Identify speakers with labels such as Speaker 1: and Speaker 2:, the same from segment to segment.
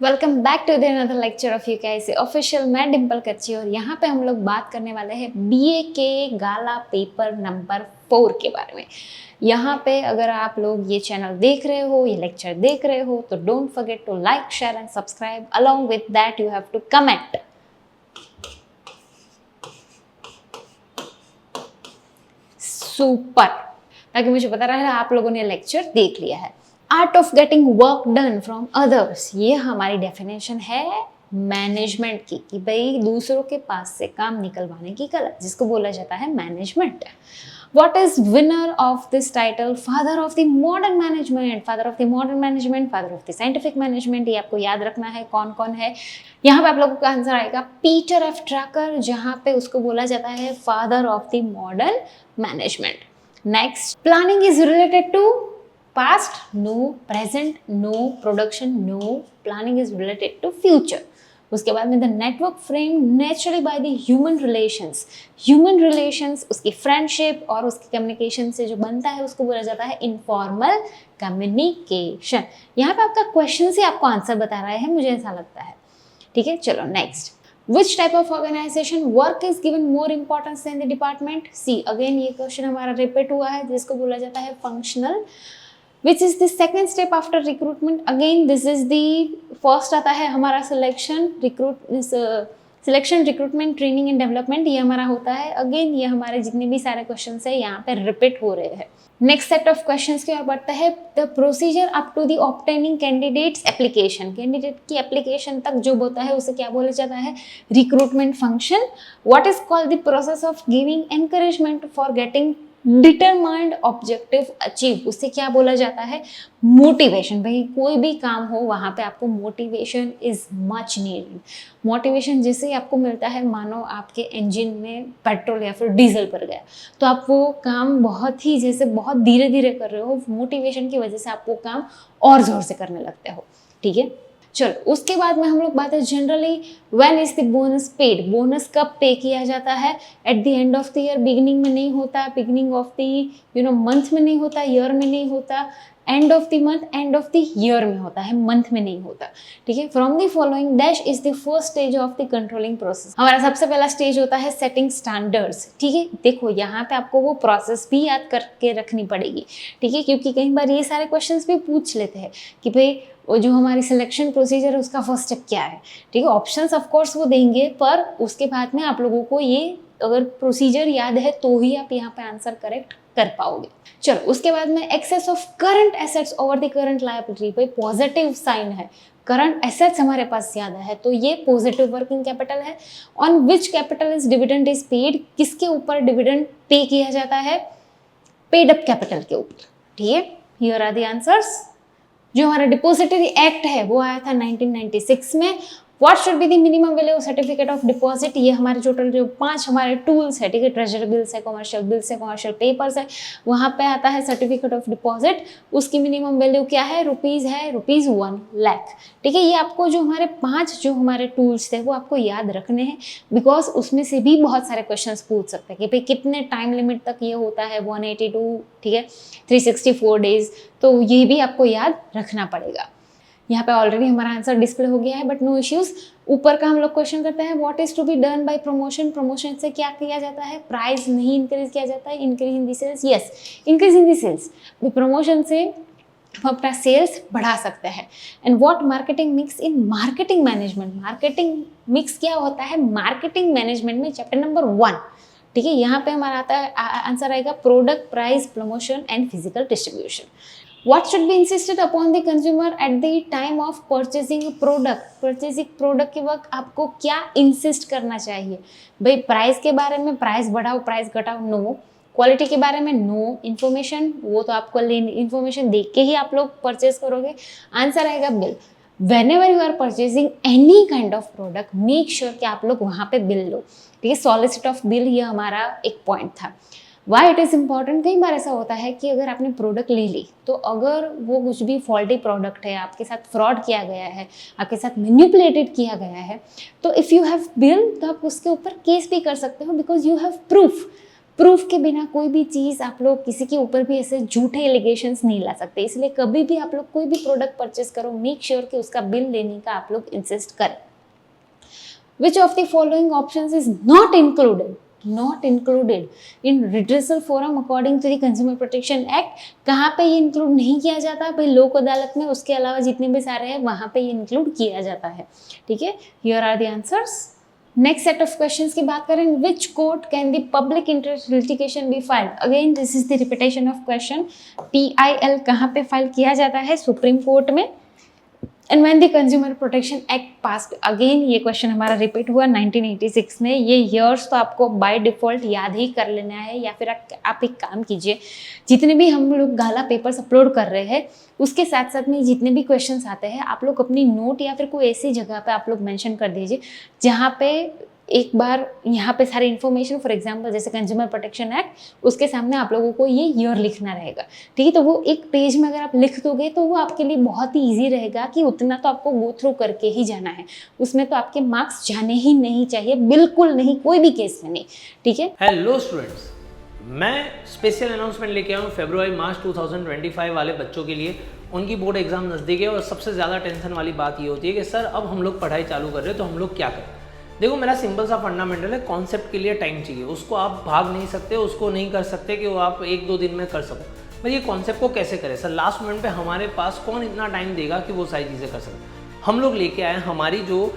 Speaker 1: Welcome back to the another lecture of UKIC official. मैं डिम्पल कच्ची और यहाँ पे हम लोग बात करने वाले हैं बीए के गाला पेपर नंबर 4 के बारे में। यहाँ पे अगर आप लोग ये चैनल देख रहे हो, ये लेक्चर देख रहे हो, तो don't forget to like, share and subscribe. Along with that you have to comment super, ताकि मुझे पता रहे आप लोगों ने लेक्चर देख लिया है। Art of getting work done from others, ये हमारी डेफिनेशन है मैनेजमेंट की, कि भाई दूसरों के पास से काम निकलवाने की कला, जिसको बोला जाता है management. What is winner of this title? Father of the modern management, father of the modern management, father of the scientific management। ये आपको याद रखना है कौन कौन है। यहाँ पे आप लोगों का आंसर आएगा पीटर एफ ड्रकर, जहाँ पे उसको बोला जाता है father of the modern management. Next, planning is related to past, no. Present, no. Production, no. Planning is related to future. उसके बाद में the network frame naturally by the human relations, उसकी फ्रेंडशिप और उसकी कम्युनिकेशन से जो बनता है उसको बोला जाता है इनफॉर्मल कम्युनिकेशन। यहाँ पे आपका क्वेश्चन से आपको आंसर बता रहा है, मुझे ऐसा लगता है। ठीक है, चलो next. Which type of organization work is given more importance than the department? See, again ये क्वेश्चन हमारा रिपीट हुआ है, जिसको बोला जाता है functional. Which is the second step after recruitment? Again, this is the first आता है हमारा selection, recruitment, training and development, ये हमारा होता है। अगेन ये हमारे जितने भी सारे क्वेश्चन है यहाँ पे रिपीट हो रहे हैं। नेक्स्ट सेट ऑफ क्वेश्चंस की ओर बढ़ता है। The procedure up to the obtaining candidates application, candidate की एप्लीकेशन तक जो होता है उसे क्या बोला जाता है? Recruitment function. What is called the process of giving encouragement for getting determined objective achieve, उससे क्या बोला जाता है? मोटिवेशन। भाई कोई भी काम हो वहाँ पे आपको motivation is much needed. Motivation जैसे ही आपको मिलता है, मानो आपके इंजन में पेट्रोल या फिर डीजल भर गया, तो आप वो काम बहुत ही जैसे बहुत धीरे धीरे कर रहे हो, मोटिवेशन की वजह से आप वो काम और जोर से करने लगते हो। ठीक है, चलो उसके बाद में हम लोग बात है generally when is the bonus paid. Bonus कब पे किया जाता है? At the end of the year, beginning में नहीं होता, बिगिनिंग ऑफ द मंथ में नहीं होता, ईयर में नहीं होता, end of the month, end of the year में होता है, मंथ में नहीं होता। ठीक है, from the following dash is the first stage of the controlling process. हमारा सबसे पहला स्टेज होता है सेटिंग स्टैंडर्ड्स। ठीक है, देखो यहाँ पे आपको वो प्रोसेस भी याद करके रखनी पड़ेगी। ठीक है, क्योंकि कई बार ये सारे क्वेश्चंस भी पूछ लेते हैं कि भाई वो जो हमारी सिलेक्शन प्रोसीजर है उसका फर्स्ट स्टेप क्या है। ठीक है, ऑप्शंस ऑफ कोर्स वो देंगे, पर उसके बाद में आप लोगों को ये अगर प्रोसीजर याद है तो ही आप यहाँ पे आंसर करेक्ट कर पाओगे। चलो उसके बाद में excess of current assets over the current liability. भाई पॉजिटिव साइन है, करंट एसेट्स हमारे पास ज्यादा है तो ये पॉजिटिव वर्किंग कैपिटल है। On which capital is dividend is paid, किसके ऊपर डिविडेंड पे किया जाता है? पेड अप कैपिटल के ऊपर। ठीक है, हियर आर द आंसर्स। जो हमारा डिपोजिटरी एक्ट है वो आया था 1996 में। What should be the minimum value of certificate of deposit. ये हमारे टोटल जो 5 हमारे टूल्स है, ठीक है, ट्रेजरी बिल्स है, कमर्शियल बिल्स है, कमर्शियल पेपर्स है, वहाँ पे आता है सर्टिफिकेट ऑफ डिपॉजिट। उसकी मिनिमम वैल्यू क्या है? रुपीज़ है, ₹1 लाख। ठीक है, ये आपको जो हमारे 5 जो हमारे टूल्स थे वो आपको याद रखने हैं, बिकॉज उसमें से भी बहुत सारे क्वेश्चन पूछ सकते हैं कि भाई कितने टाइम लिमिट तक ये होता है, 182, ठीक है, 364 डेज, तो ये भी आपको याद रखना पड़ेगा। यहाँ पे ऑलरेडी हमारा आंसर डिस्प्ले हो गया है, बट नो इश्यूज। ऊपर का हम लोग क्वेश्चन करते हैं, what is to be done by promotion. Promotion से क्या किया जाता है? प्राइस नहीं इंक्रीज किया जाता है, increase in the sales. Yes, increase in the sales. Promotion से हम अपना सेल्स बढ़ा सकते हैं। And what marketing mix in marketing management. Marketing mix क्या होता है मार्केटिंग मैनेजमेंट में? Chapter number 1। ठीक है, यहाँ पे हमारा आता है आंसर आएगा product, price, promotion and physical distribution. What should be insisted upon the consumer at the time of purchasing a product? Purchasing product के वक्त आपको क्या इंसिस्ट करना चाहिए? भाई प्राइस के बारे में प्राइस बढ़ाओ, प्राइस घटाओ, नो। क्वालिटी के बारे में नो। इन्फॉर्मेशन वो तो आपको इन्फॉर्मेशन देख के ही आप लोग परचेज करोगे। आंसर आएगा bill. Whenever you are purchasing any kind of product, make sure कि आप लोग वहाँ पे बिल लो। ठीक है, सॉलिसिट ऑफ बिल ये हमारा एक पॉइंट था। Why it is important? कई बार ऐसा होता है कि अगर आपने प्रोडक्ट ले ली तो अगर वो कुछ भी फॉल्टी प्रोडक्ट है, आपके साथ फ्रॉड किया गया है, आपके साथ मैनिपुलेटेड किया गया है, तो इफ़ यू हैव बिल तो आप उसके ऊपर केस भी कर सकते हो, because you have proof. Proof के बिना कोई भी चीज़ आप लोग किसी के ऊपर भी ऐसे झूठे एलिगेशंस नहीं ला सकते, इसलिए कभी भी आप लोग कोई भी प्रोडक्ट परचेस करो, मेक श्योर कि उसका बिल लेने का आप लोग इंसिस्ट करें। Which of the following options is not included in redressal forum according to the Consumer Protection Act? कहाँ पे ये इंक्लूड नहीं किया जाता भाई? लोक अदालत में उसके अलावा जितने भी सारे हैं वहाँ पे ये इंक्लूड किया जाता है, ठीक है। Here are the answers. Next set of questions की बात करें, which court can the public interest litigation be filed? Again this is the repetition of question. PIL कहाँ पे फाइल किया जाता है? सुप्रीम कोर्ट में। And when the consumer protection act passed, again ये क्वेश्चन हमारा रिपीट हुआ 1986 में। ये ईयर्स तो आपको बाय डिफॉल्ट याद ही कर लेना है, या फिर आप एक काम कीजिए, जितने भी हम लोग गाला पेपर्स अपलोड कर रहे हैं उसके साथ साथ में जितने भी क्वेश्चंस आते हैं आप लोग अपनी नोट या फिर कोई ऐसी जगह पे आप लोग मेंशन कर दीजिए जहाँ पे एक बार यहाँ पे सारी इन्फॉर्मेशन, फॉर एग्जांपल जैसे कंज्यूमर प्रोटेक्शन एक्ट, उसके सामने आप लोगों को ये ईयर लिखना रहेगा, ठीक है। तो वो एक पेज में अगर आप लिख दोगे तो वो आपके लिए बहुत ही ईजी रहेगा कि उतना तो आपको गो थ्रू करके ही जाना है, उसमें तो आपके मार्क्स जाने ही नहीं चाहिए, बिल्कुल नहीं, कोई भी केस में नहीं, ठीक है।
Speaker 2: हेलो स्टूडेंट्स, मैं स्पेशल अनाउंसमेंट लेके आया हूँ फरवरी-मार्च 2025 वाले बच्चों के लिए। उनकी बोर्ड एग्जाम नज़दीक है और सबसे ज़्यादा टेंशन वाली बात ये होती है कि सर अब हम लोग पढ़ाई चालू कर रहे हैं तो हम लोग क्या करें। देखो, मेरा सिंपल सा फंडामेंटल है, कॉन्सेप्ट के लिए टाइम चाहिए, उसको आप भाग नहीं सकते, उसको नहीं कर सकते कि वो आप 1-2 दिन में कर सको। भाई ये कॉन्सेप्ट को कैसे करें सर, लास्ट मोमेंट पे हमारे पास कौन इतना टाइम देगा कि वो सारी चीज़ें कर सकें। हम लोग लेके आए हमारी जो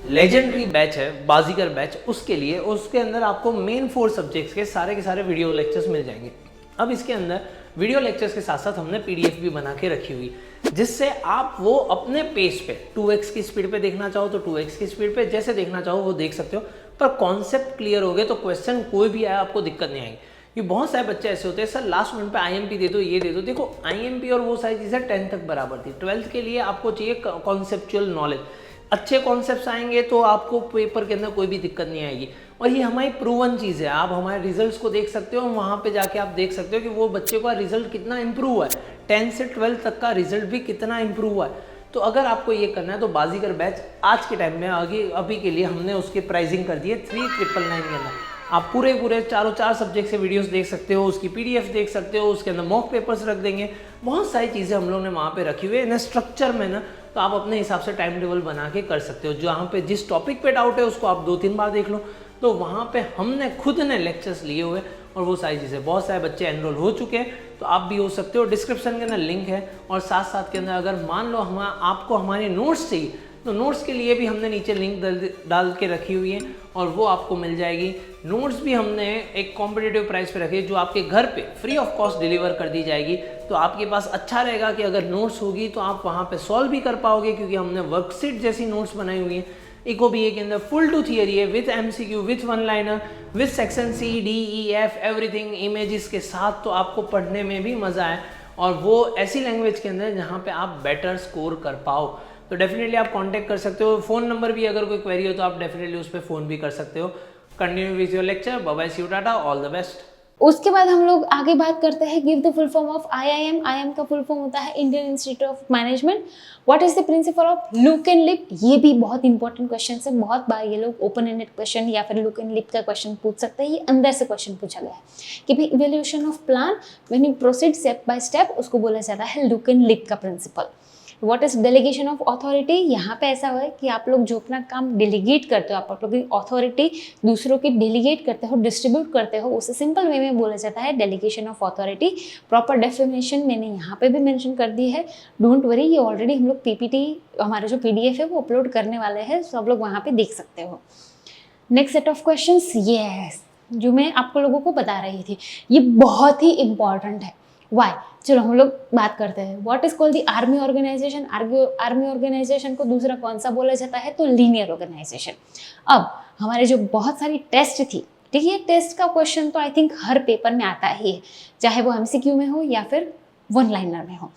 Speaker 2: लेजेंडरी बैच है, बाजीगर बैच, उसके लिए। उसके अंदर आपको मेन 4 सब्जेक्ट्स के सारे वीडियो लेक्चर्स मिल जाएंगे। अब इसके अंदर वीडियो लेक्चर्स के साथ साथ हमने PDF भी बना के रखी हुई, जिससे आप वो अपने पेज पे 2x की स्पीड पे देखना चाहो तो 2x की स्पीड पे, जैसे देखना चाहो वो देख सकते हो। पर कॉन्सेप्ट क्लियर हो गए तो क्वेश्चन कोई भी आया आपको दिक्कत नहीं आएगी। ये बहुत सारे बच्चे ऐसे होते हैं, सर लास्ट मिनट पे IMP दे दो, ये दे दो। देखो, IMP और वो सारी चीज़ें 10th तक बराबर थी। 12th के लिए आपको चाहिए कॉन्सेप्चुअल नॉलेज। अच्छे कॉन्सेप्ट्स आएंगे तो आपको पेपर के अंदर कोई भी दिक्कत नहीं आएगी। और ये हमारी प्रूवन चीज़ है, आप हमारे रिजल्ट्स को देख सकते हो, वहाँ पे जाके आप देख सकते हो कि वो बच्चे का रिजल्ट कितना इंप्रूव हुआ है, 10 से 12 तक का रिजल्ट भी कितना इंप्रूव हुआ है। तो अगर आपको ये करना है तो बाजीगर बैच आज के टाइम में आगे अभी के लिए हमने उसकी प्राइसिंग कर दी है 3999 के अंदर। आप पूरे चार सब्जेक्ट से वीडियोस देख सकते हो, उसकी PDF देख सकते हो, उसके अंदर मॉक पेपर्स रख देंगे, बहुत सारी चीज़ें हम लोग ने वहाँ पे रखी हुई है स्ट्रक्चर में ना। तो आप अपने हिसाब से टाइम टेबल बना के कर सकते हो। जहाँ पे जिस टॉपिक पे डाउट है उसको आप 2-3 बार देख लो। तो वहाँ पे हमने खुद ने लेक्चर्स लिए हुए और वो सारी चीज़ें, बहुत सारे बच्चे एनरोल हो चुके हैं, तो आप भी हो सकते हो। डिस्क्रिप्शन के अंदर लिंक है, और साथ के अंदर अगर मान लो आपको हमारे नोट्स चाहिए तो नोट्स के लिए भी हमने नीचे लिंक डाल के रखी हुई है और वो आपको मिल जाएगी। नोट्स भी हमने एक कॉम्पिटिटिव प्राइस पे रखी है जो आपके घर पे फ्री ऑफ कॉस्ट डिलीवर कर दी जाएगी। तो आपके पास अच्छा रहेगा कि अगर नोट्स होगी तो आप वहाँ पे सॉल्व भी कर पाओगे, क्योंकि हमने वर्कशीट जैसी नोट्स बनाई हुई है। इको BA के अंदर फुल टू थियरी है, with MCQ, with 1 liner, with section C, D, E, F, everything images के साथ। तो आपको पढ़ने में भी मज़ा आए, और वो ऐसी लैंग्वेज के अंदर जहाँ पे आप बेटर स्कोर कर पाओ। तो डेफिनेटली आप कांटेक्ट कर सकते हो। फ़ोन नंबर भी अगर कोई क्वेरी हो तो आप डेफिनेटली उस पर फ़ोन भी कर सकते हो। Continue with your lecture. Bye bye, see you, tata, all the best.
Speaker 1: उसके बाद हम लोग आगे बात करते हैं, give the full form of IIM। IIM का फुल फॉर्म होता है Indian Institute of Management. What is the principle of look and leap? ये भी बहुत इंपॉर्टेंट क्वेश्चन है, बहुत बार ये लोग ओपन एंडेड क्वेश्चन या फिर लुक एंड लिप का क्वेश्चन पूछ सकते हैं। ये अंदर से क्वेश्चन पूछा गया है कि भाई evaluation of plan when you proceed step by step, उसको बोला जाता है लुक एंड लिप का principle. What is delegation of authority? यहाँ पे ऐसा है कि आप लोग जो अपना काम डेलीगेट करते हो, आप लोग की अथॉरिटी दूसरों की डेलीगेट करते हो, डिस्ट्रीब्यूट करते हो, उसे सिंपल वे में बोला जाता है delegation of authority. Proper definition मैंने यहाँ पे भी मेंशन कर दी है, डोंट वरी। ये ऑलरेडी हम लोग PPT, हमारा जो PDF है वो अपलोड करने वाले हैं, तो आप लोग वहाँ पे देख सकते हो। Next set of questions, yes, जो मैं आपको लोगों को बता रही थी, ये बहुत ही इंपॉर्टेंट है। वाई? चलो हम लोग बात करते हैं। What is called the army organisation? Army organisation को दूसरा कौन सा बोला जाता है? तो लीनियर ऑर्गेनाइजेशन। अब हमारे जो बहुत सारी टेस्ट थी, ठीक है, टेस्ट का क्वेश्चन तो आई थिंक हर पेपर में आता ही है, चाहे वो MCQ में हो या फिर 1 लाइनर में हो।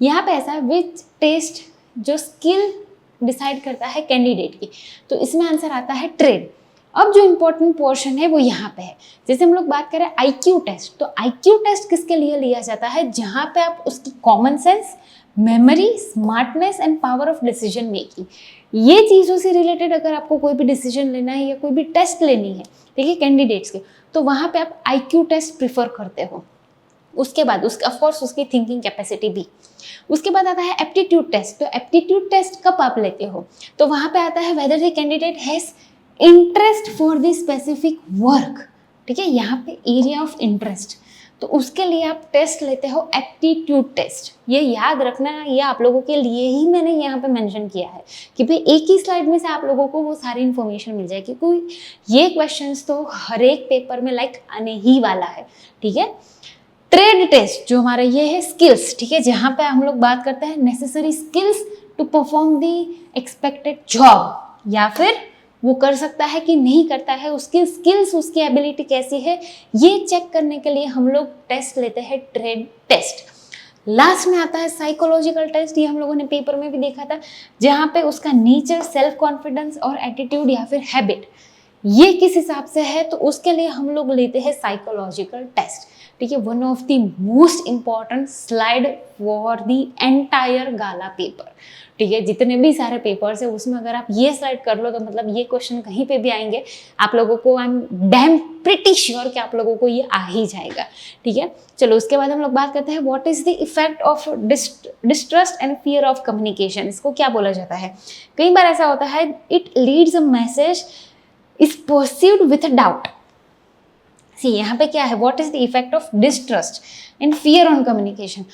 Speaker 1: यहाँ पे ऐसा है, विच टेस्ट जो स्किल डिसाइड करता है कैंडिडेट की, तो इसमें आंसर आता है ट्रेड। अब जो इम्पोर्टेंट पोर्शन है वो यहाँ पे है। जैसे हम लोग बात करें IQ टेस्ट, तो IQ टेस्ट किसके लिए लिया जाता है? जहाँ पे आप उसकी common sense, memory, smartness and power of decision making. ये चीज़ों से रिलेटेड अगर आपको कोई भी डिसीजन लेना है या कोई भी टेस्ट लेनी है, ठीक है, कैंडिडेट्स के, तो वहाँ पे आप IQ टेस्ट प्रिफर करते हो। उसके बाद ऑफकोर्स उसकी थिंकिंग कैपेसिटी भी। उसके बाद आता है एप्टीट्यूड टेस्ट। तो एप्टीट्यूड टेस्ट कब आप लेते हो, तो वहाँ पे आता है whether the candidate has interest for the specific work, ठीक है, यहाँ पे एरिया ऑफ इंटरेस्ट, तो उसके लिए आप टेस्ट लेते हो एप्टीट्यूड टेस्ट। ये याद रखना, ये आप लोगों के लिए ही मैंने यहाँ पे मेंशन किया है कि भाई एक ही स्लाइड में से आप लोगों को वो सारी इन्फॉर्मेशन मिल जाएगी, क्योंकि ये क्वेश्चंस तो हर एक पेपर में लाइक आने ही वाला है, ठीक है। ट्रेड टेस्ट जो हमारा ये है स्किल्स, ठीक है, जहाँ पे हम लोग बात करते हैं necessary skills to perform the expected job, या फिर वो कर सकता है कि नहीं करता है, उसकी स्किल्स, उसकी एबिलिटी कैसी है, ये चेक करने के लिए हम लोग टेस्ट लेते हैं ट्रेड टेस्ट। लास्ट में आता है साइकोलॉजिकल टेस्ट। ये हम लोगों ने पेपर में भी देखा था, जहाँ पे उसका नेचर, सेल्फ कॉन्फिडेंस और एटीट्यूड या फिर हैबिट ये किस हिसाब से है, तो उसके लिए हम लोग लेते हैं साइकोलॉजिकल टेस्ट, ठीक है। One of the most important slide for the entire gala paper, ठीक है। जितने भी सारे पेपर्स है उसमें अगर आप ये स्लाइड कर लो तो मतलब ये क्वेश्चन कहीं पे भी आएंगे आप लोगों को, I am damn pretty sure कि आप लोगों को ये आ ही जाएगा, ठीक है। चलो उसके बाद हम लोग बात करते हैं what is the effect of distrust and fear of communication. इसको क्या बोला जाता है, कई बार ऐसा होता है it leads a message is perceived with doubt. See यहाँ पे क्या है, what is the effect of distrust and fear on communication.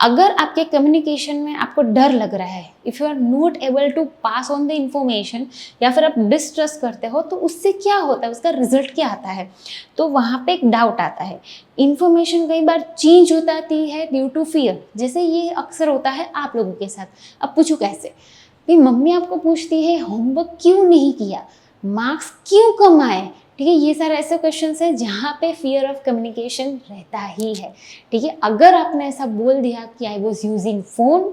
Speaker 1: अगर आपके कम्युनिकेशन में आपको डर लग रहा है, if you are not able to pass on the information, या फिर आप डिस्ट्रस्ट करते हो, तो उससे क्या होता है, उसका रिजल्ट क्या आता है, तो वहाँ पे एक डाउट आता है। इंफॉर्मेशन कई बार चेंज हो जाती है ड्यू टू फियर, जैसे ये अक्सर होता है आप लोगों के साथ। अब पूछो कैसे, भाई मम्मी आपको पूछती है होमवर्क क्यों नहीं किया, मार्क्स क्यों कम आए, ठीक है। ये सारे ऐसे क्वेश्चंस हैं जहाँ पे फियर ऑफ कम्युनिकेशन रहता ही है, ठीक है। अगर आपने ऐसा बोल दिया कि I was using phone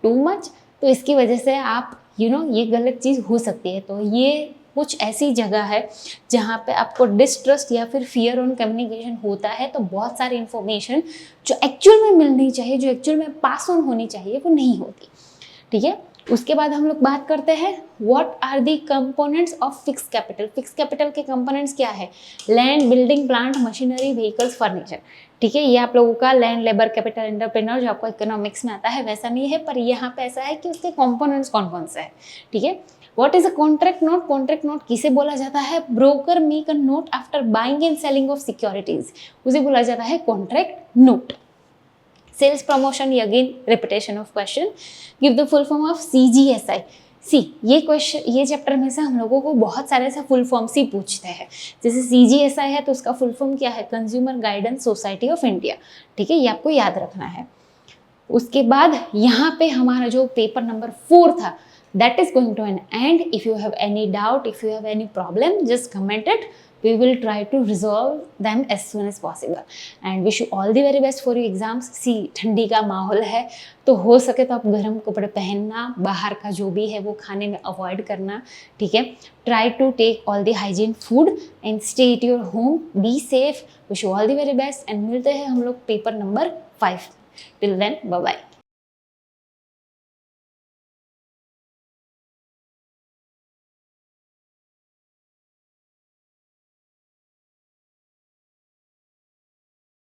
Speaker 1: too much, तो इसकी वजह से आप ये गलत चीज़ हो सकती है। तो ये कुछ ऐसी जगह है जहाँ पे आपको डिस्ट्रस्ट या फिर फियर ऑन कम्युनिकेशन होता है, तो बहुत सारी इन्फॉर्मेशन जो एक्चुअल में मिलनी चाहिए, जो एक्चुअल में पास ऑन होनी चाहिए, वो नहीं होती, ठीक है। उसके बाद हम लोग बात करते हैं what are the components of fix capital. Fix capital के कंपोनेंट्स क्या है, land, building, plant, machinery, vehicles, furniture, ठीक है। ये आप लोगों का लैंड, लेबर, कैपिटल, एंटरप्रेन्योर जो आपको इकोनॉमिक्स में आता है वैसा नहीं है, पर यहाँ पे ऐसा है कि उसके कंपोनेंट्स कौन कौन से है, ठीक है। What is a contract note. Contract note किसे बोला जाता है, broker make a note after buying and selling of securities, उसे बोला जाता है contract note. Sales promotion, again repetition of question, give the full form of CGSI। See ये chapter में से हम लोगों को बहुत सारे ऐसे फुल फॉर्म्स ही पूछते हैं। जैसे CGSI है तो उसका फुल फॉर्म क्या है, consumer guidance society of India, ठीक है, ये आपको याद रखना है। उसके बाद यहाँ पे हमारा जो पेपर नंबर 4 था, that is going to an end. If you have any doubt, if you have any problem, just comment it. We will try to resolve them as soon as possible. And wish you all the very best for your exams. See, ठंडी का माहौल है तो हो सके तो आप गर्म कपड़े पहनना, बाहर का जो भी है वो खाने में अवॉइड करना, ठीक है। Try to take all the hygiene food and stay at your home. Be safe. Wish you all the very best and मिलते हैं हम लोग paper number 5. Till then, bye bye.